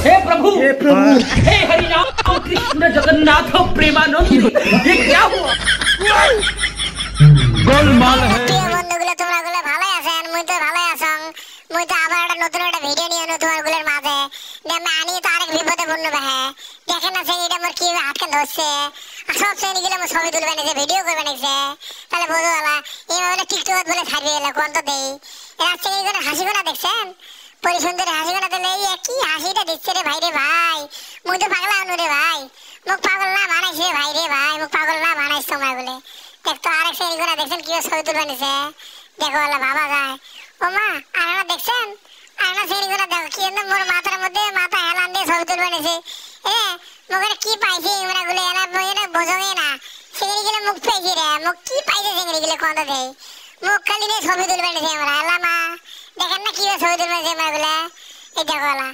हे प्रभु हे हरि राम कृष्ण जगन्नाथ प्रेमानंद ये क्या हुआ गोलमाल है বন্ধুগুলো তোমরা গুলো ভালো আছেন মুই তো ভালো আছং মুই তো আবার একটা নতুন একটা ভিডিও নিয়ে এনো তোমার গুলোর মাঝে আমি আনি তো আরেক বিপদে পড়নো ভাই দেখেন না সেই এটা মোর কি হাতকে ধরছে আর সব সেই গিলা মোর ছবি তুলবে নিছে ভিডিও করবে নিছে তাহলে বুঝো আলা এই বলে টিকটক বলে ছাড়বে এলা কোন তো দেই এরা সেই করে হাসি কোনা দেখছেন পরিসুন্দর হাসি কোনা দিলে এই কি হাসিটা দিচ্ছে রে ভাই মুই তো পাগলা আনু রে ভাই মুখ পাগল না বানাইছে ভাই রে ভাই মুখ পাগল না বানাইছ তোমরা গুলো দেখ তো আরেক সেই করে দেখছেন কি ছবি তুলবে নিছে দেখো আলা বাবা যায় ও মা আয়না দেখছেন আয়না সেই করে দেখো কি এনে মোর মাথার মধ্যে মাথা হেলান দিয়ে ছবি তুলবে নিছে মুখে কি পাইছে এমরা গুলো এরা বোঝোই না সেগুলি গেলে মুখ পাইছে রে মুখ কি পাইছে সেগুলি গেলে কোন দেই মুখ খালি নিয়ে ছবি তুলবে নিছে আমরা আল্লাহ মা দেখেন না কি ছবি তুলবে নিছে এমরা গুলো এই দেখো আলা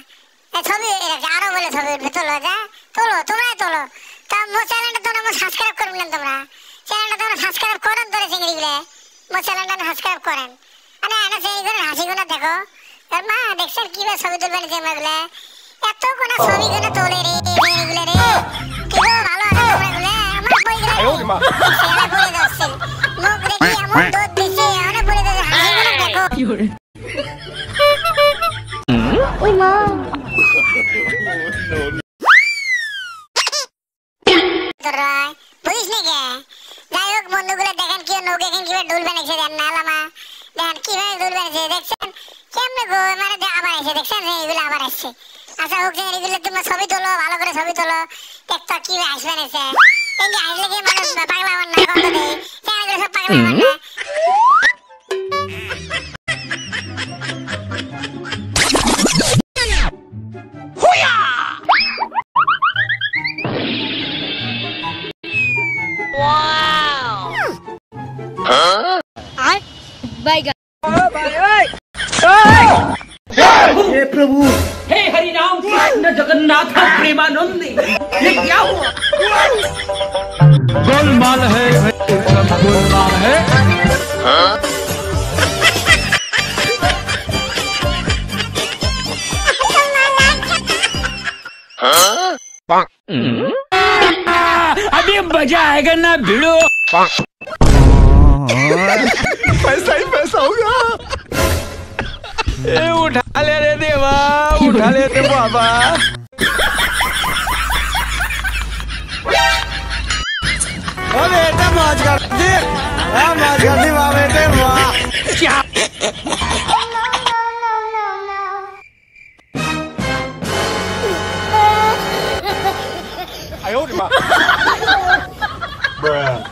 এই ছবি আরো বলে ছবি উঠবে তোলো যা তোলো তোমরাই তোলো তা মোর চ্যানেলটা তোমরা সাবস্ক্রাইব করবেন তোমরা চ্যানেলটা তোমরা সাবস্ক্রাইব করেন তোরে সেগুলি গেলে মোর চ্যানেলটা সাবস্ক্রাইব করেন আরে আনা সেই করে হাসি গুলো দেখো আর মা দেখছেন কি ছবি তুলবে নিছে এমরা গুলো এত কোন ছবি গুলো তোলে রে এগুলো রে কি ভালো আছে তোমরা গুলো আমার কই গেল সেরা বলে যাচ্ছে মুখ দেখি এমন দুধ দিছে অনেক বলে যাচ্ছে হাসি গুলো দেখো কি করে ওই মা তোরাই বুঝিস নি কে যাই হোক বন্ধুগুলো দেখেন কি নৌকে কিভাবে ডুল বানাইছে দেন না লামা দেখেন কিভাবে ডুল বানাইছে দেখছেন কেমনে গো মানে আবার এসে দেখছেন এইগুলো আবার আসছে আচ্ছা হোক এগুলো তুমি ছবি তোলো ভালো করে ছবি তোলো দেখতো কি আসবে নেছে এই যে আসলে কি মানুষ পাগলা হন না কত দেই এগুলো সব পাগলা হন না হুয়া ওয়াও আর বাইগা हे प्रभु हे हरि राम कृष्ण जगन्नाथ प्रेमानंद ये क्या हुआ गोलमाल है सब गोलमाल है अभी मजा आएगा ना भिड़ो पैसा ही पैसा होगा उठा ले रे देवा उठा ले रे बाबा अरे बेटा मौज कर दी वाह बेटे वाह क्या आयो रे मां bruh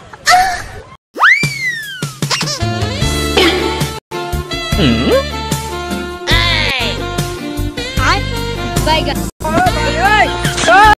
Bye guys.